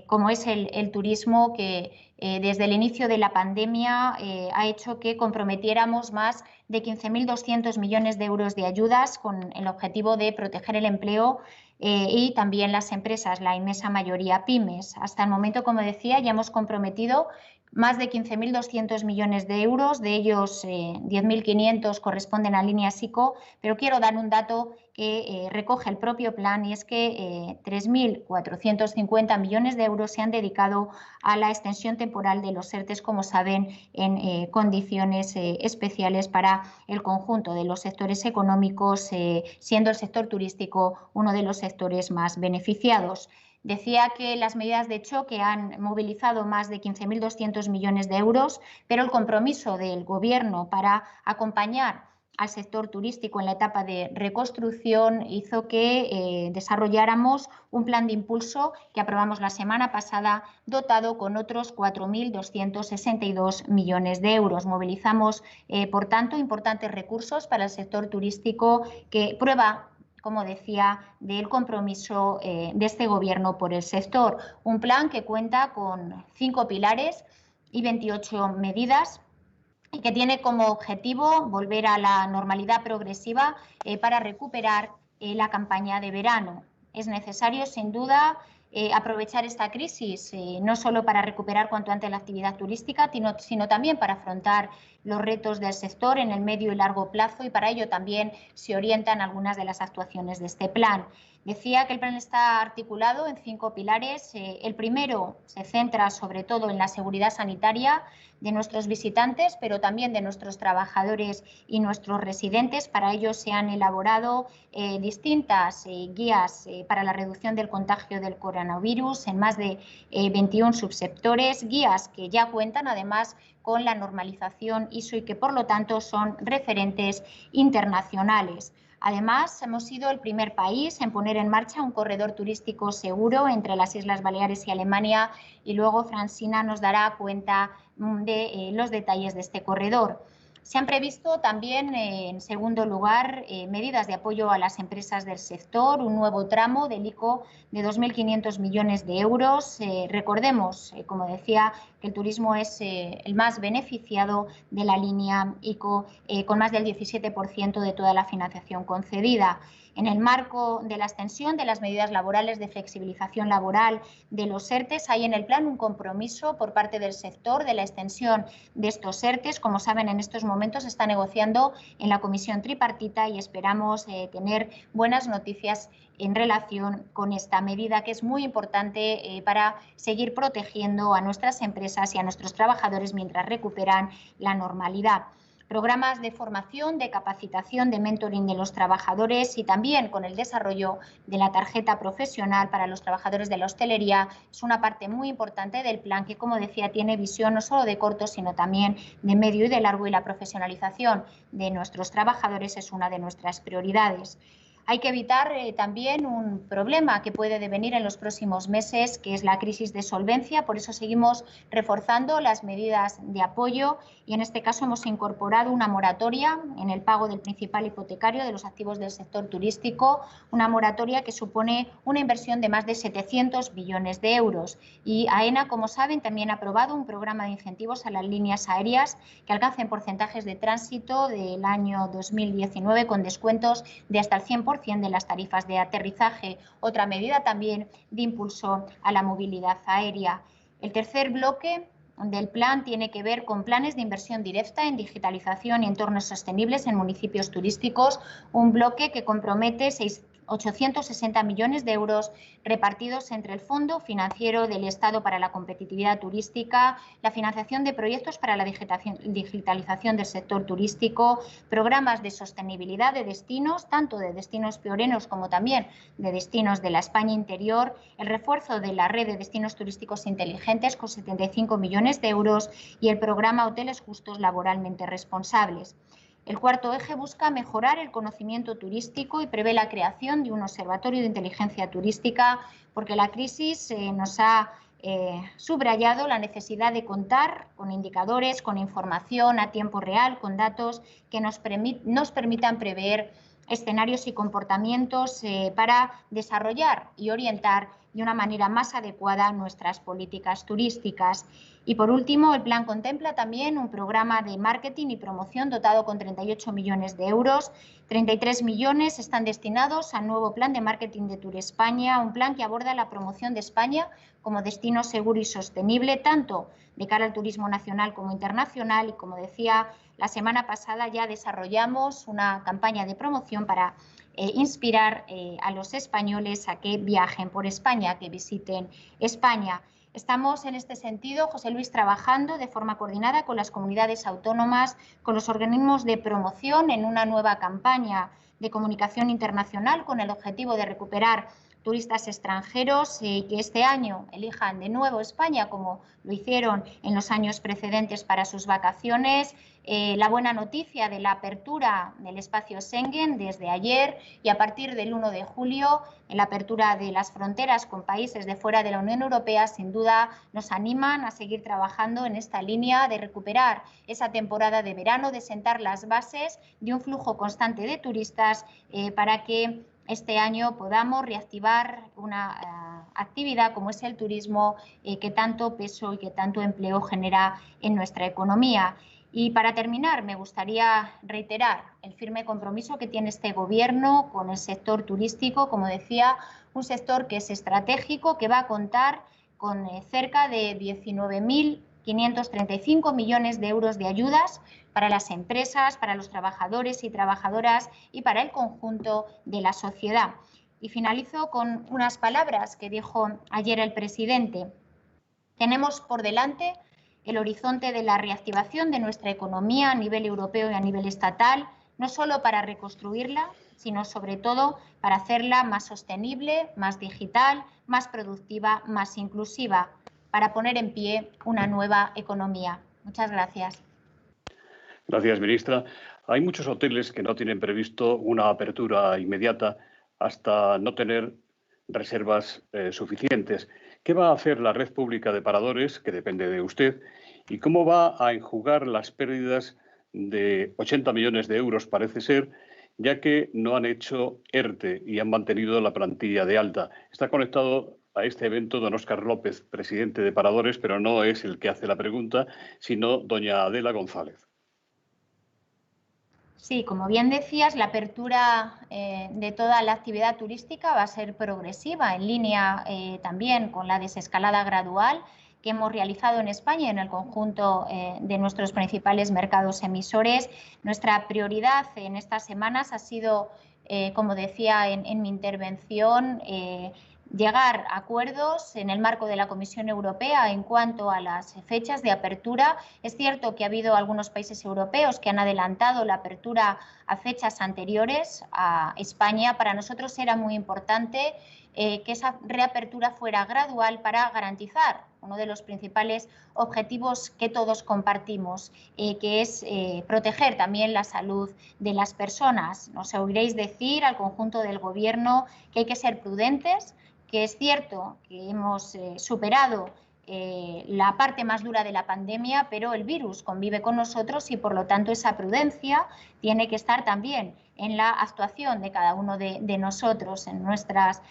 como es el turismo, que desde el inicio de la pandemia ha hecho que comprometiéramos más de 15.200 millones de euros de ayudas con el objetivo de proteger el empleo y también las empresas, la inmensa mayoría pymes. Hasta el momento, como decía, ya hemos comprometido más de 15.200 millones de euros, de ellos 10.500 corresponden a líneas ICO, pero quiero dar un dato que recoge el propio plan, y es que 3.450 millones de euros se han dedicado a la extensión temporal de los ERTE, como saben, en condiciones especiales para el conjunto de los sectores económicos, siendo el sector turístico uno de los sectores más beneficiados. Decía que las medidas de choque han movilizado más de 15.200 millones de euros, pero el compromiso del Gobierno para acompañar al sector turístico en la etapa de reconstrucción hizo que desarrolláramos un plan de impulso que aprobamos la semana pasada, dotado con otros 4.262 millones de euros. Movilizamos, por tanto, importantes recursos para el sector turístico, que prueba, como decía, del compromiso de este Gobierno por el sector. Un plan que cuenta con 5 pilares y 28 medidas y que tiene como objetivo volver a la normalidad progresiva para recuperar la campaña de verano. Es necesario, sin duda, aprovechar esta crisis no solo para recuperar cuanto antes la actividad turística, sino también para afrontar los retos del sector en el medio y largo plazo, y para ello también se orientan algunas de las actuaciones de este plan. Decía que el plan está articulado en 5 pilares. El primero se centra sobre todo en la seguridad sanitaria de nuestros visitantes, pero también de nuestros trabajadores y nuestros residentes. Para ello se han elaborado distintas guías para la reducción del contagio del coronavirus en más de 21 subsectores, guías que ya cuentan además con la normalización ISO y que por lo tanto son referentes internacionales. Además, hemos sido el primer país en poner en marcha un corredor turístico seguro entre las Islas Baleares y Alemania, y luego Francina nos dará cuenta de los detalles de este corredor. Se han previsto también, en segundo lugar, medidas de apoyo a las empresas del sector, un nuevo tramo del ICO de 2.500 millones de euros. Recordemos, como decía, que el turismo es el más beneficiado de la línea ICO, con más del 17% de toda la financiación concedida. En el marco de la extensión de las medidas laborales de flexibilización laboral de los ERTEs, hay en el plan un compromiso por parte del sector de la extensión de estos ERTEs. Como saben, en estos momentos se está negociando en la comisión tripartita y esperamos tener buenas noticias en relación con esta medida, que es muy importante para seguir protegiendo a nuestras empresas y a nuestros trabajadores mientras recuperan la normalidad. Programas de formación, de capacitación, de mentoring de los trabajadores y también con el desarrollo de la tarjeta profesional para los trabajadores de la hostelería es una parte muy importante del plan que, como decía, tiene visión no solo de corto, sino también de medio y de largo, y la profesionalización de nuestros trabajadores es una de nuestras prioridades. Hay que evitar también un problema que puede devenir en los próximos meses, que es la crisis de solvencia. Por eso seguimos reforzando las medidas de apoyo y en este caso hemos incorporado una moratoria en el pago del principal hipotecario de los activos del sector turístico, una moratoria que supone una inversión de más de 700 billones de euros. Y AENA, como saben, también ha aprobado un programa de incentivos a las líneas aéreas que alcancen porcentajes de tránsito del año 2019 con descuentos de hasta el 100% de las tarifas de aterrizaje, otra medida también de impulso a la movilidad aérea. El tercer bloque del plan tiene que ver con planes de inversión directa en digitalización y entornos sostenibles en municipios turísticos, un bloque que compromete 860 millones de euros repartidos entre el Fondo Financiero del Estado para la Competitividad Turística, la financiación de proyectos para la digitalización del sector turístico, programas de sostenibilidad de destinos, tanto de destinos pioneros como también de destinos de la España interior, el refuerzo de la red de destinos turísticos inteligentes con 75 millones de euros y el programa Hoteles Justos Laboralmente Responsables. El cuarto eje busca mejorar el conocimiento turístico y prevé la creación de un observatorio de inteligencia turística, porque la crisis nos ha subrayado la necesidad de contar con indicadores, con información a tiempo real, con datos que nos permitan prever escenarios y comportamientos para desarrollar y orientar de una manera más adecuada nuestras políticas turísticas. Y por último, el plan contempla también un programa de marketing y promoción dotado con 38 millones de euros. 33 millones están destinados al nuevo plan de marketing de Tour España, un plan que aborda la promoción de España como destino seguro y sostenible, tanto de cara al turismo nacional como internacional. Y como decía, la semana pasada ya desarrollamos una campaña de promoción para inspirar a los españoles a que viajen por España, que visiten España. Estamos en este sentido, José Luis, trabajando de forma coordinada con las comunidades autónomas, con los organismos de promoción en una nueva campaña de comunicación internacional con el objetivo de recuperar turistas extranjeros que este año elijan de nuevo España como lo hicieron en los años precedentes para sus vacaciones. La buena noticia de la apertura del espacio Schengen desde ayer y a partir del 1 de julio, en la apertura de las fronteras con países de fuera de la Unión Europea, sin duda nos animan a seguir trabajando en esta línea de recuperar esa temporada de verano, de sentar las bases de un flujo constante de turistas para que este año podamos reactivar una actividad como es el turismo que tanto peso y que tanto empleo genera en nuestra economía. Y para terminar, me gustaría reiterar el firme compromiso que tiene este Gobierno con el sector turístico, como decía, un sector que es estratégico, que va a contar con cerca de 19.535 millones de euros de ayudas para las empresas, para los trabajadores y trabajadoras y para el conjunto de la sociedad. Y finalizo con unas palabras que dijo ayer el presidente. Tenemos por delante el horizonte de la reactivación de nuestra economía a nivel europeo y a nivel estatal, no solo para reconstruirla, sino sobre todo para hacerla más sostenible, más digital, más productiva, más inclusiva, para poner en pie una nueva economía. Muchas gracias. Gracias, ministra. Hay muchos hoteles que no tienen previsto una apertura inmediata hasta no tener reservas suficientes. ¿Qué va a hacer la red pública de paradores, que depende de usted, y cómo va a enjugar las pérdidas de 80 millones de euros, parece ser, ya que no han hecho ERTE y han mantenido la plantilla de alta? Está conectado a este evento don Óscar López, presidente de Paradores, pero no es el que hace la pregunta, sino doña Adela González. Sí, como bien decías, la apertura de toda la actividad turística va a ser progresiva, en línea también con la desescalada gradual que hemos realizado en España y en el conjunto de nuestros principales mercados emisores. Nuestra prioridad en estas semanas ha sido, como decía en mi intervención, llegar a acuerdos en el marco de la Comisión Europea en cuanto a las fechas de apertura. Es cierto que ha habido algunos países europeos que han adelantado la apertura a fechas anteriores a España. Para nosotros era muy importante que esa reapertura fuera gradual para garantizar uno de los principales objetivos que todos compartimos, que es proteger también la salud de las personas. Nos oiréis decir al conjunto del Gobierno que hay que ser prudentes, que es cierto que hemos superado la parte más dura de la pandemia, pero el virus convive con nosotros y por lo tanto esa prudencia tiene que estar también en la actuación de cada uno de nosotros, en nuestras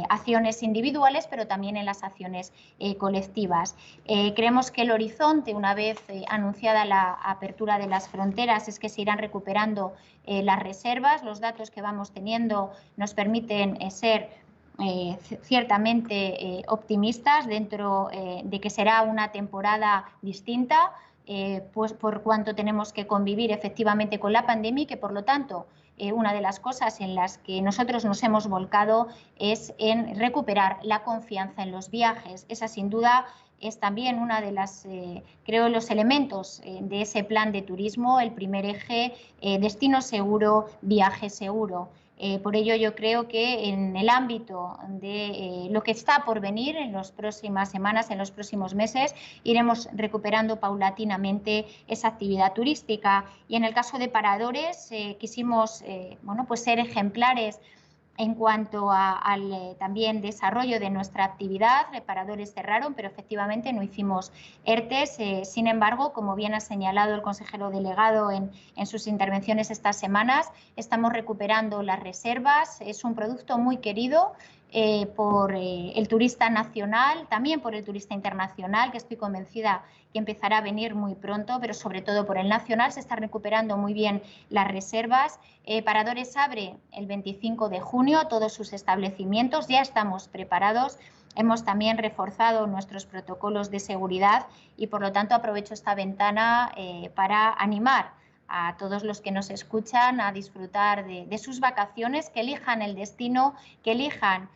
acciones individuales, pero también en las acciones colectivas. Creemos que el horizonte, una vez anunciada la apertura de las fronteras, es que se irán recuperando las reservas. Los datos que vamos teniendo nos permiten ser ciertamente optimistas dentro de que será una temporada distinta, pues por cuanto tenemos que convivir efectivamente con la pandemia y que por lo tanto una de las cosas en las que nosotros nos hemos volcado es en recuperar la confianza en los viajes. Esa sin duda es también una de las, creo, los elementos de ese plan de turismo, el primer eje, destino seguro, viaje seguro. Por ello yo creo que en el ámbito de lo que está por venir en las próximas semanas, en los próximos meses, iremos recuperando paulatinamente esa actividad turística. Y en el caso de paradores quisimos bueno, pues ser ejemplares en cuanto al también desarrollo de nuestra actividad. Reparadores cerraron, pero efectivamente no hicimos ERTES. Sin embargo, como bien ha señalado el consejero delegado en sus intervenciones estas semanas, estamos recuperando las reservas. Es un producto muy querido por el turista nacional, también por el turista internacional, que estoy convencida que empezará a venir muy pronto, pero sobre todo por el nacional. Se están recuperando muy bien las reservas. Paradores abre el 25 de junio todos sus establecimientos, ya estamos preparados. Hemos también reforzado nuestros protocolos de seguridad y por lo tanto aprovecho esta ventana para animar a todos los que nos escuchan a disfrutar de sus vacaciones, que elijan el destino, que elijan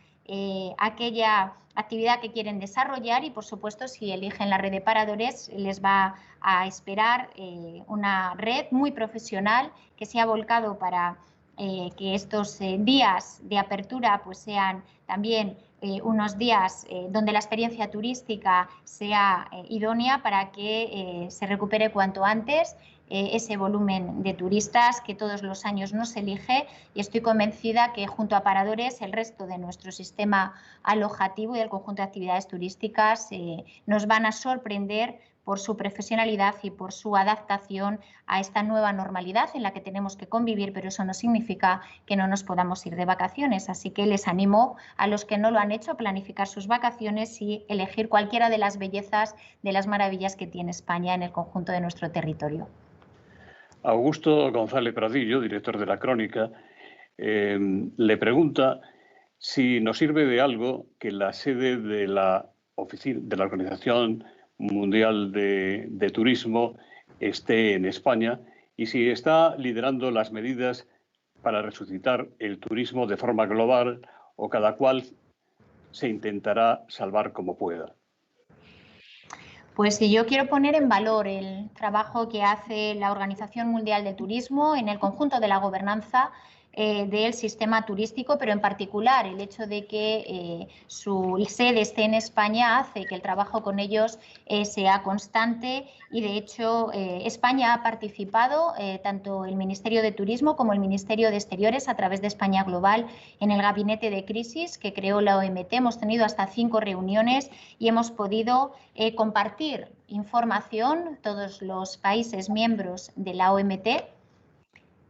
aquella actividad que quieren desarrollar y por supuesto si eligen la red de paradores les va a esperar una red muy profesional que se ha volcado para que estos días de apertura pues sean también unos días donde la experiencia turística sea idónea para que se recupere cuanto antes ese volumen de turistas que todos los años nos elige, y estoy convencida que junto a paradores el resto de nuestro sistema alojativo y el conjunto de actividades turísticas nos van a sorprender por su profesionalidad y por su adaptación a esta nueva normalidad en la que tenemos que convivir, pero eso no significa que no nos podamos ir de vacaciones. Así que les animo a los que no lo han hecho a planificar sus vacaciones y elegir cualquiera de las bellezas, de las maravillas que tiene España en el conjunto de nuestro territorio. Augusto González Pradillo, director de La Crónica, le pregunta si nos sirve de algo que la sede de la Organización Mundial de Turismo esté en España y si está liderando las medidas para resucitar el turismo de forma global o cada cual se intentará salvar como pueda. Pues sí, yo quiero poner en valor el trabajo que hace la Organización Mundial del Turismo en el conjunto de la gobernanza del sistema turístico, pero en particular el hecho de que su sede esté en España hace que el trabajo con ellos sea constante y de hecho España ha participado, tanto el Ministerio de Turismo como el Ministerio de Exteriores a través de España Global en el gabinete de crisis que creó la OMT. Hemos tenido hasta 5 reuniones y hemos podido compartir información, todos los países miembros de la OMT.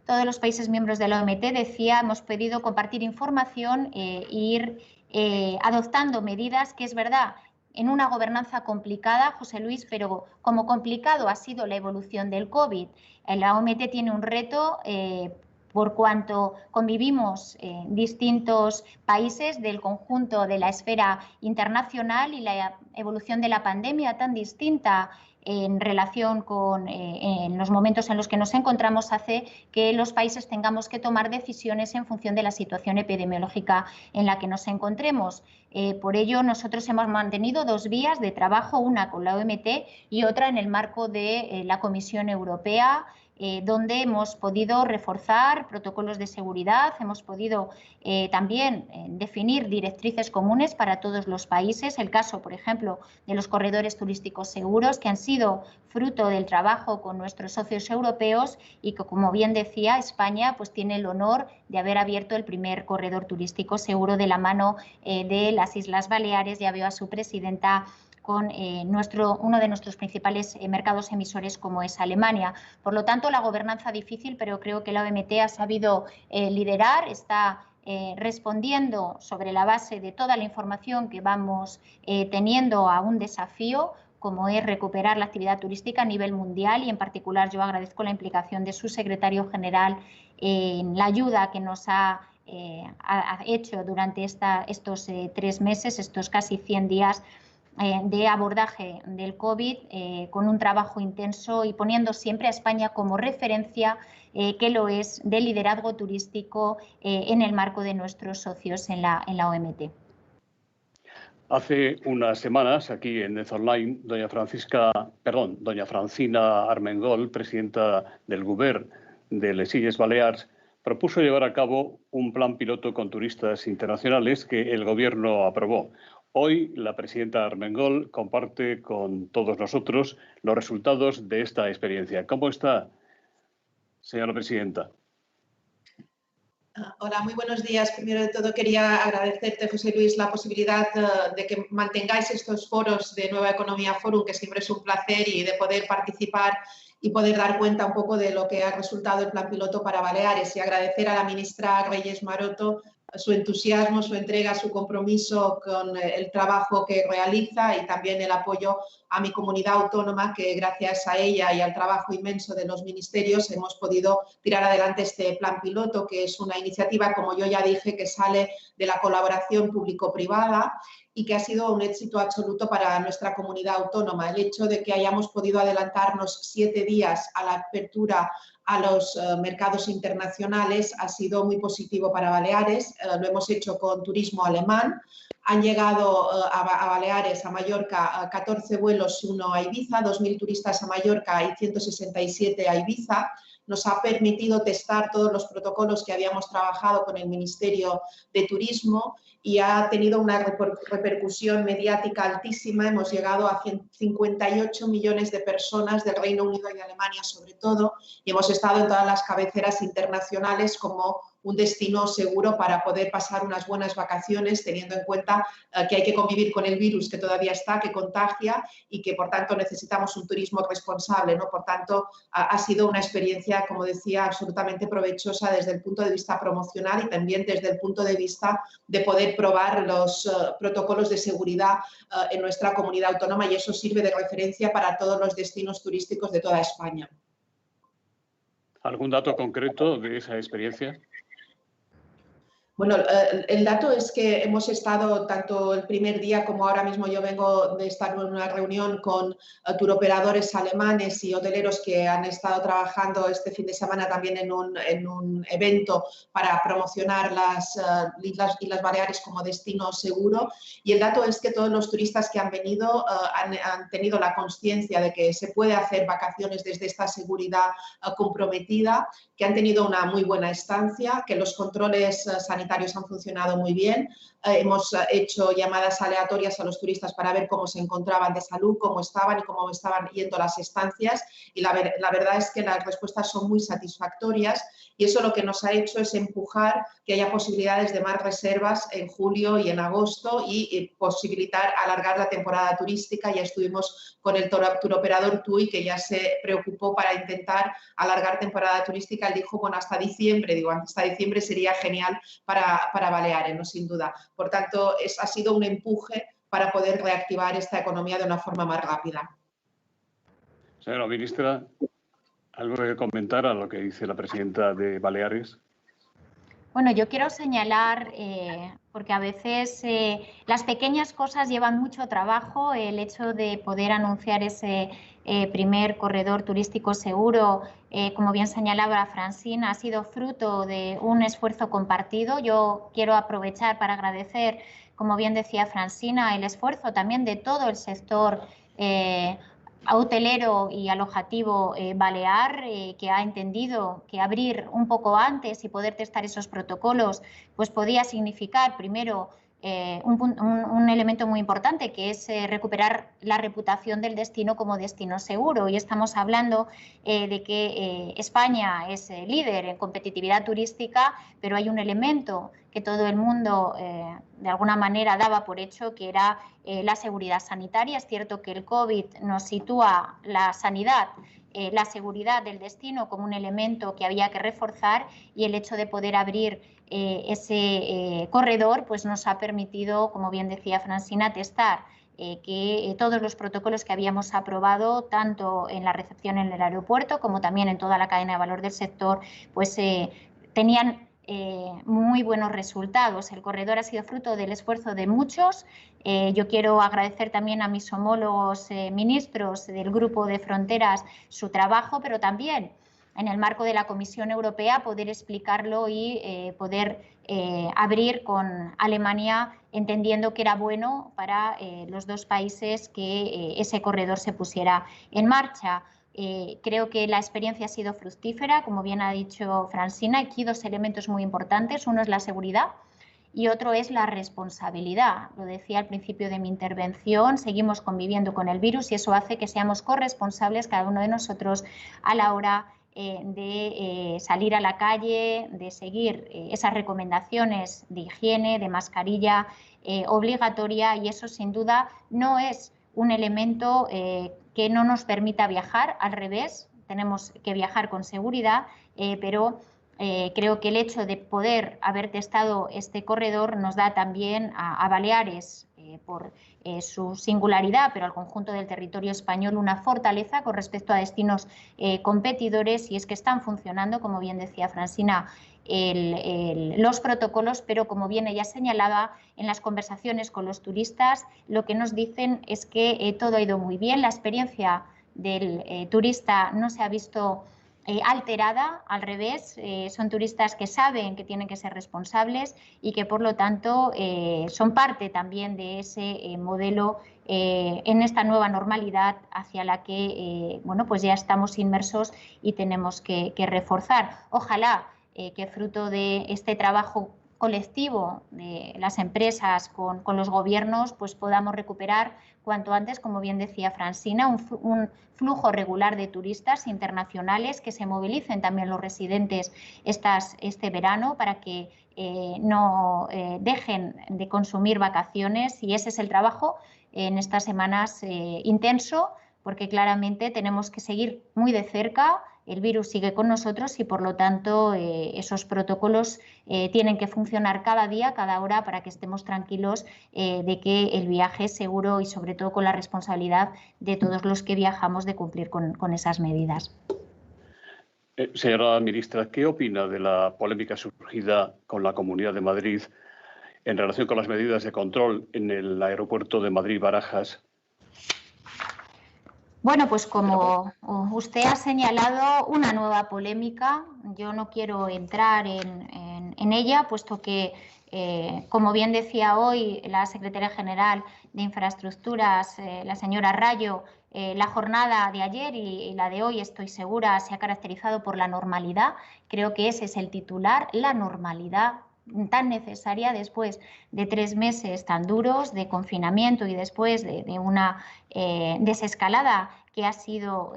Todos los países miembros de la OMT, decía, hemos pedido compartir información e ir adoptando medidas que es verdad en una gobernanza complicada, José Luis, pero como complicado ha sido la evolución del COVID. La OMT tiene un reto por cuanto convivimos distintos países del conjunto de la esfera internacional y la evolución de la pandemia tan distinta en relación con en los momentos en los que nos encontramos hace que los países tengamos que tomar decisiones en función de la situación epidemiológica en la que nos encontremos. Por ello, nosotros hemos mantenido dos vías de trabajo, una con la OMT y otra en el marco de la Comisión Europea, donde hemos podido reforzar protocolos de seguridad, hemos podido también definir directrices comunes para todos los países. El caso, por ejemplo, de los corredores turísticos seguros, que han sido fruto del trabajo con nuestros socios europeos y que, como bien decía, España pues tiene el honor de haber abierto el primer corredor turístico seguro de la mano de las Islas Baleares. Ya veo a su presidenta con uno de nuestros principales mercados emisores, como es Alemania. Por lo tanto, la gobernanza difícil, pero creo que la OMT ha sabido liderar, está respondiendo sobre la base de toda la información que vamos teniendo a un desafío como es recuperar la actividad turística a nivel mundial, y en particular yo agradezco la implicación de su secretario general en la ayuda que nos ha hecho durante estos 3 meses, estos casi 100 días de abordaje del COVID, con un trabajo intenso y poniendo siempre a España como referencia, que lo es, de liderazgo turístico en el marco de nuestros socios en la OMT. Hace unas semanas, aquí en Net Online, doña Francina Armengol, presidenta del Govern de les Illes Balears, propuso llevar a cabo un plan piloto con turistas internacionales que el Gobierno aprobó. Hoy, la presidenta Armengol comparte con todos nosotros los resultados de esta experiencia. ¿Cómo está, señora presidenta? Hola, muy buenos días. Primero de todo, quería agradecerte, José Luis, la posibilidad de que mantengáis estos foros de Nueva Economía Forum, que siempre es un placer, y de poder participar y poder dar cuenta un poco de lo que ha resultado el plan piloto para Baleares, y agradecer a la ministra Reyes Maroto su entusiasmo, su entrega, su compromiso con el trabajo que realiza, y también el apoyo a mi comunidad autónoma, que gracias a ella y al trabajo inmenso de los ministerios hemos podido tirar adelante este plan piloto, que es una iniciativa, como yo ya dije, que sale de la colaboración público-privada y que ha sido un éxito absoluto para nuestra comunidad autónoma. El hecho de que hayamos podido adelantarnos 7 días a la apertura a los mercados internacionales ha sido muy positivo para Baleares. Lo hemos hecho con turismo alemán. Han llegado a Baleares, a Mallorca, 14 vuelos, 1 a Ibiza, 2.000 turistas a Mallorca y 167 a Ibiza. Nos ha permitido testar todos los protocolos que habíamos trabajado con el Ministerio de Turismo, y ha tenido una repercusión mediática altísima. Hemos llegado a 58 millones de personas del Reino Unido y de Alemania, sobre todo, y hemos estado en todas las cabeceras internacionales como un destino seguro para poder pasar unas buenas vacaciones, teniendo en cuenta que hay que convivir con el virus que todavía está, que contagia, y que por tanto necesitamos un turismo responsable, ¿no? Por tanto, ha sido una experiencia, como decía, absolutamente provechosa desde el punto de vista promocional y también desde el punto de vista de poder probar los protocolos de seguridad en nuestra comunidad autónoma, y eso sirve de referencia para todos los destinos turísticos de toda España. ¿Algún dato concreto de esa experiencia? Bueno, el dato es que hemos estado tanto el primer día como ahora mismo yo vengo de estar en una reunión con turoperadores alemanes y hoteleros que han estado trabajando este fin de semana también en un evento para promocionar las Islas Baleares como destino seguro. Y el dato es que todos los turistas que han venido han tenido la conciencia de que se puede hacer vacaciones desde esta seguridad comprometida, que han tenido una muy buena estancia, que los controles sanitarios han funcionado muy bien. Hemos hecho llamadas aleatorias a los turistas para ver cómo se encontraban de salud, cómo estaban y cómo estaban yendo las estancias, y la verdad es que las respuestas son muy satisfactorias, y eso lo que nos ha hecho es empujar que haya posibilidades de más reservas en julio y en agosto, y posibilitar alargar la temporada turística. Ya estuvimos con el turoperador TUI, que ya se preocupó para intentar alargar temporada turística. Él dijo, bueno, hasta diciembre. Digo, hasta diciembre sería genial para Baleares, ¿no? Sin duda. Por tanto, ha sido un empuje para poder reactivar esta economía de una forma más rápida. Señora ministra, ¿algo que comentar a lo que dice la presidenta de Baleares? Bueno, yo quiero señalar, porque a veces las pequeñas cosas llevan mucho trabajo, el hecho de poder anunciar ese primer corredor turístico seguro, como bien señalaba Francine, ha sido fruto de un esfuerzo compartido. Yo quiero aprovechar para agradecer, como bien decía Francina, el esfuerzo también de todo el sector hotelero y alojativo balear, que ha entendido que abrir un poco antes y poder testar esos protocolos pues podía significar primero un elemento muy importante, que es recuperar la reputación del destino como destino seguro. Y estamos hablando de que España es líder en competitividad turística, pero hay un elemento que todo el mundo de alguna manera daba por hecho, que era la seguridad sanitaria. Es cierto que el COVID nos sitúa la sanidad, la seguridad del destino como un elemento que había que reforzar, y el hecho de poder abrir ese corredor pues nos ha permitido, como bien decía Francina, testar que todos los protocolos que habíamos aprobado, tanto en la recepción en el aeropuerto como también en toda la cadena de valor del sector, pues tenían muy buenos resultados. El corredor ha sido fruto del esfuerzo de muchos. Yo quiero agradecer también a mis homólogos ministros del Grupo de Fronteras su trabajo, pero también en el marco de la Comisión Europea poder explicarlo y poder abrir con Alemania, entendiendo que era bueno para los dos países que ese corredor se pusiera en marcha. Creo que la experiencia ha sido fructífera, como bien ha dicho Francina. Aquí dos elementos muy importantes: uno es la seguridad y otro es la responsabilidad. Lo decía al principio de mi intervención, seguimos conviviendo con el virus y eso hace que seamos corresponsables cada uno de nosotros a la hora de salir a la calle, de seguir esas recomendaciones de higiene, de mascarilla obligatoria, y eso sin duda no es un elemento que no nos permita viajar, al revés, tenemos que viajar con seguridad, pero creo que el hecho de poder haber testado este corredor nos da también a Baleares, por su singularidad, pero al conjunto del territorio español, una fortaleza con respecto a destinos competidores, y es que están funcionando, como bien decía Francina, los protocolos, pero como bien ella señalaba, en las conversaciones con los turistas lo que nos dicen es que todo ha ido muy bien, la experiencia del turista no se ha visto alterada, al revés, son turistas que saben que tienen que ser responsables y que por lo tanto son parte también de ese modelo en esta nueva normalidad hacia la que bueno, pues ya estamos inmersos y tenemos que reforzar. Ojalá que fruto de este trabajo colectivo de las empresas con los gobiernos pues podamos recuperar cuanto antes, como bien decía Francina, un flujo regular de turistas internacionales, que se movilicen también los residentes este verano para que no dejen de consumir vacaciones, y ese es el trabajo en estas semanas intenso, porque claramente tenemos que seguir muy de cerca. El virus sigue con nosotros y por lo tanto esos protocolos tienen que funcionar cada día, cada hora, para que estemos tranquilos de que el viaje es seguro y sobre todo con la responsabilidad de todos los que viajamos de cumplir con esas medidas. Señora ministra, ¿qué opina de la polémica surgida con la Comunidad de Madrid en relación con las medidas de control en el aeropuerto de Madrid-Barajas? Bueno, pues como usted ha señalado, una nueva polémica. Yo no quiero entrar en ella, puesto que, como bien decía hoy la secretaria general de Infraestructuras, la señora Rayo, la jornada de ayer y la de hoy, estoy segura, se ha caracterizado por la normalidad. Creo que ese es el titular, la normalidad tan necesaria después de 3 meses tan duros de confinamiento y después de una desescalada que ha sido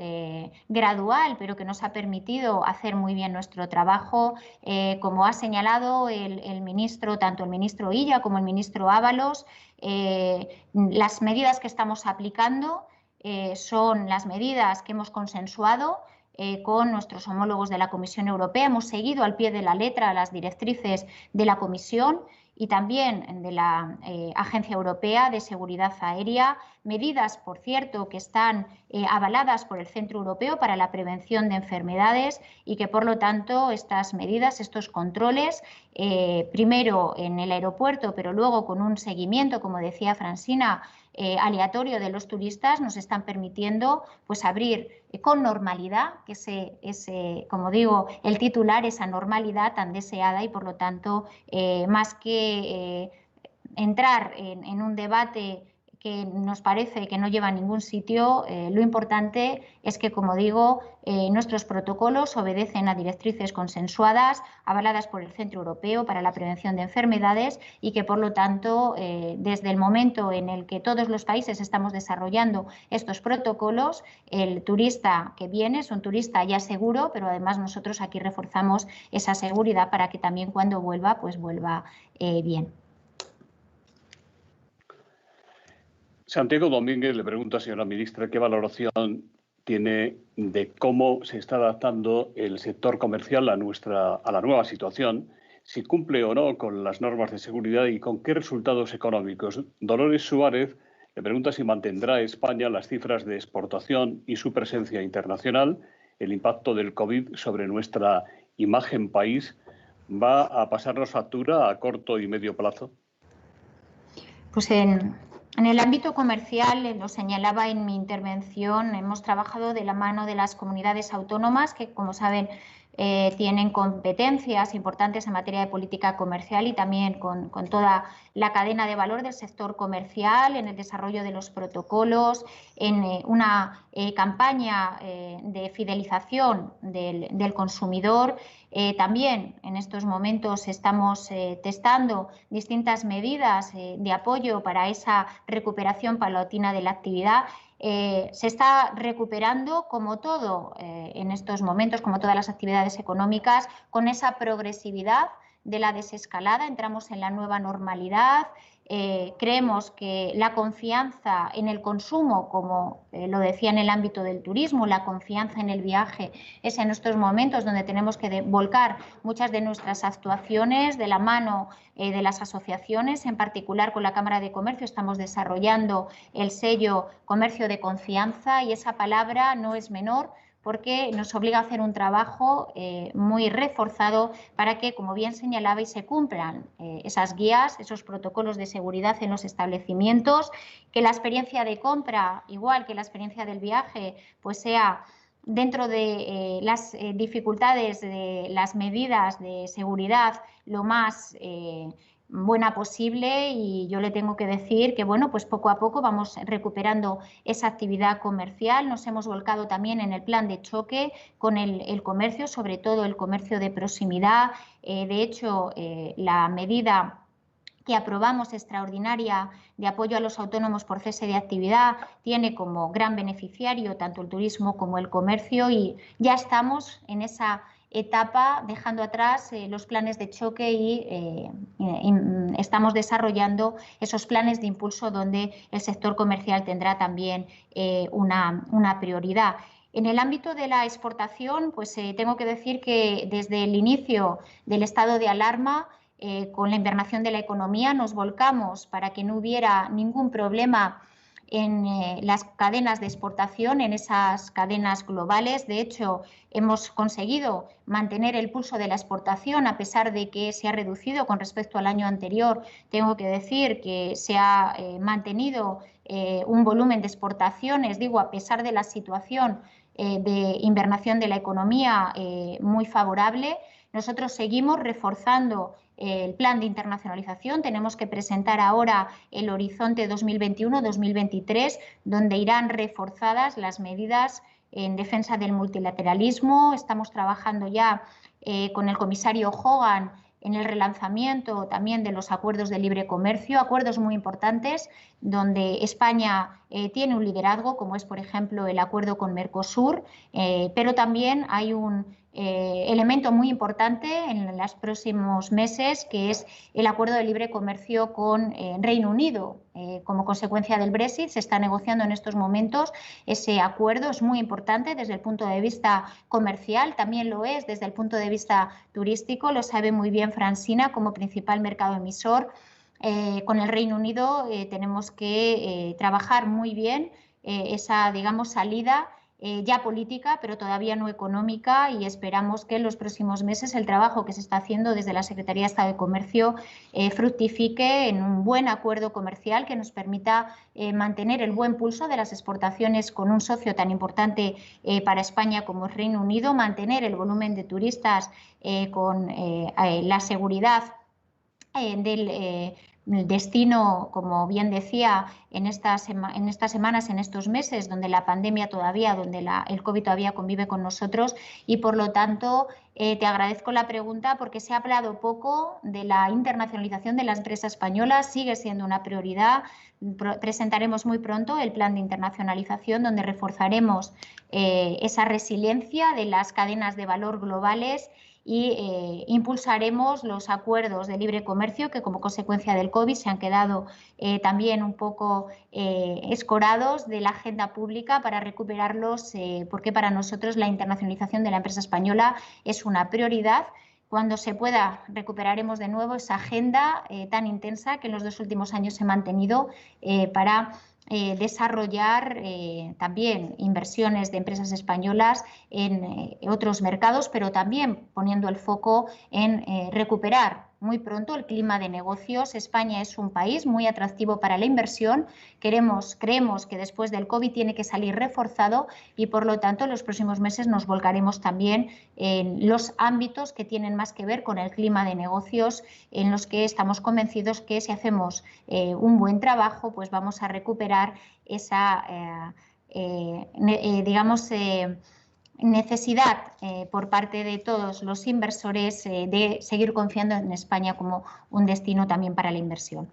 gradual, pero que nos ha permitido hacer muy bien nuestro trabajo. Como ha señalado el ministro, tanto el ministro Illa como el ministro Ábalos, las medidas que estamos aplicando son las medidas que hemos consensuado con nuestros homólogos de la Comisión Europea. Hemos seguido al pie de la letra las directrices de la Comisión y también de la Agencia Europea de Seguridad Aérea, medidas, por cierto, que están avaladas por el Centro Europeo para la Prevención de Enfermedades y que, por lo tanto, estas medidas, estos controles, primero en el aeropuerto, pero luego con un seguimiento, como decía Francina, aleatorio de los turistas, nos están permitiendo pues abrir con normalidad, que ese, como digo, el titular, esa normalidad tan deseada y por lo tanto más que entrar en un debate que nos parece que no lleva a ningún sitio, lo importante es que, como digo, nuestros protocolos obedecen a directrices consensuadas, avaladas por el Centro Europeo para la Prevención de Enfermedades y que, por lo tanto, desde el momento en el que todos los países estamos desarrollando estos protocolos, el turista que viene es un turista ya seguro, pero además nosotros aquí reforzamos esa seguridad para que también cuando vuelva, pues vuelva bien. Santiago Domínguez le pregunta, señora ministra, qué valoración tiene de cómo se está adaptando el sector comercial a la nueva situación, si cumple o no con las normas de seguridad y con qué resultados económicos. Dolores Suárez le pregunta si mantendrá España las cifras de exportación y su presencia internacional. El impacto del COVID sobre nuestra imagen país va a pasarnos factura a corto y medio plazo. Pues en el ámbito comercial, lo señalaba en mi intervención, hemos trabajado de la mano de las comunidades autónomas que, como saben, tienen competencias importantes en materia de política comercial y también con toda la cadena de valor del sector comercial, en el desarrollo de los protocolos, en una campaña de fidelización del consumidor. También en estos momentos estamos testando distintas medidas de apoyo para esa recuperación paulatina de la actividad. Se está recuperando como todo en estos momentos, como todas las actividades económicas, con esa progresividad de la desescalada. Entramos en la nueva normalidad. Creemos que la confianza en el consumo, como lo decía en el ámbito del turismo, la confianza en el viaje, es en estos momentos donde tenemos que volcar muchas de nuestras actuaciones de la mano de las asociaciones, en particular con la Cámara de Comercio estamos desarrollando el sello Comercio de Confianza y esa palabra no es menor, porque nos obliga a hacer un trabajo muy reforzado para que, como bien señalabais, se cumplan esas guías, esos protocolos de seguridad en los establecimientos, que la experiencia de compra, igual que la experiencia del viaje, pues sea dentro de las dificultades de las medidas de seguridad lo más buena posible, y yo le tengo que decir que bueno, pues poco a poco vamos recuperando esa actividad comercial. Nos hemos volcado también en el plan de choque con el comercio, sobre todo el comercio de proximidad. De hecho, la medida que aprobamos extraordinaria de apoyo a los autónomos por cese de actividad tiene como gran beneficiario tanto el turismo como el comercio, y ya estamos en esa etapa dejando atrás los planes de choque y estamos desarrollando esos planes de impulso donde el sector comercial tendrá también una prioridad. En el ámbito de la exportación, pues tengo que decir que desde el inicio del estado de alarma, con la invernación de la economía, nos volcamos para que no hubiera ningún problema en las cadenas de exportación, en esas cadenas globales. De hecho, hemos conseguido mantener el pulso de la exportación a pesar de que se ha reducido con respecto al año anterior. Tengo que decir que se ha mantenido un volumen de exportaciones, digo, a pesar de la situación de invernación de la economía muy favorable. Nosotros seguimos reforzando el plan de internacionalización. Tenemos que presentar ahora el horizonte 2021-2023, donde irán reforzadas las medidas en defensa del multilateralismo. Estamos trabajando ya con el comisario Hogan en el relanzamiento también de los acuerdos de libre comercio, acuerdos muy importantes donde España tiene un liderazgo, como es, por ejemplo, el acuerdo con Mercosur, pero también hay un elemento muy importante en los próximos meses, que es el acuerdo de libre comercio con Reino Unido. Como consecuencia del Brexit se está negociando en estos momentos ese acuerdo. Es muy importante desde el punto de vista comercial, también lo es desde el punto de vista turístico, lo sabe muy bien Francina como principal mercado emisor. Con el Reino Unido tenemos que trabajar muy bien esa, digamos, salida ya política, pero todavía no económica, y esperamos que en los próximos meses el trabajo que se está haciendo desde la Secretaría de Estado de Comercio fructifique en un buen acuerdo comercial que nos permita mantener el buen pulso de las exportaciones con un socio tan importante para España como el Reino Unido, mantener el volumen de turistas con la seguridad del destino, como bien decía, en estas semanas, en estos meses, donde la pandemia todavía, donde el COVID todavía convive con nosotros, y por lo tanto te agradezco la pregunta porque se ha hablado poco de la internacionalización de la empresa española, sigue siendo una prioridad. Presentaremos muy pronto el plan de internacionalización donde reforzaremos esa resiliencia de las cadenas de valor globales y impulsaremos los acuerdos de libre comercio que como consecuencia del COVID se han quedado también un poco escorados de la agenda pública para recuperarlos porque para nosotros la internacionalización de la empresa española es una prioridad. Cuando se pueda recuperaremos de nuevo esa agenda tan intensa que en los 2 últimos años se ha mantenido para desarrollar también inversiones de empresas españolas en otros mercados, pero también poniendo el foco en recuperar muy pronto el clima de negocios. España es un país muy atractivo para la inversión. Creemos que después del COVID tiene que salir reforzado y por lo tanto en los próximos meses nos volcaremos también en los ámbitos que tienen más que ver con el clima de negocios, en los que estamos convencidos que si hacemos un buen trabajo pues vamos a recuperar esa necesidad por parte de todos los inversores de seguir confiando en España como un destino también para la inversión.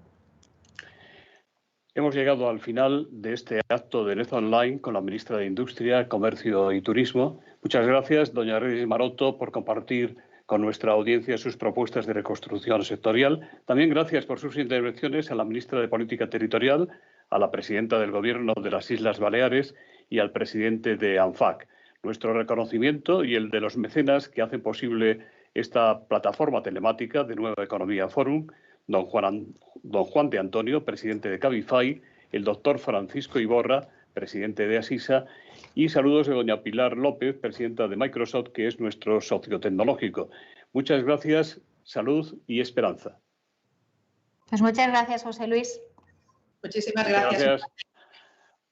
Hemos llegado al final de este acto de NEZ Online con la ministra de Industria, Comercio y Turismo. Muchas gracias, doña Reyes Maroto, por compartir con nuestra audiencia sus propuestas de reconstrucción sectorial. También gracias por sus intervenciones a la ministra de Política Territorial, a la presidenta del Gobierno de las Islas Baleares y al presidente de ANFAC. Nuestro reconocimiento y el de los mecenas que hacen posible esta plataforma telemática de Nueva Economía Forum, don Juan de Antonio, presidente de Cabify, el doctor Francisco Iborra, presidente de Asisa, y saludos de doña Pilar López, presidenta de Microsoft, que es nuestro socio tecnológico. Muchas gracias, salud y esperanza. Pues muchas gracias, José Luis. Muchísimas gracias.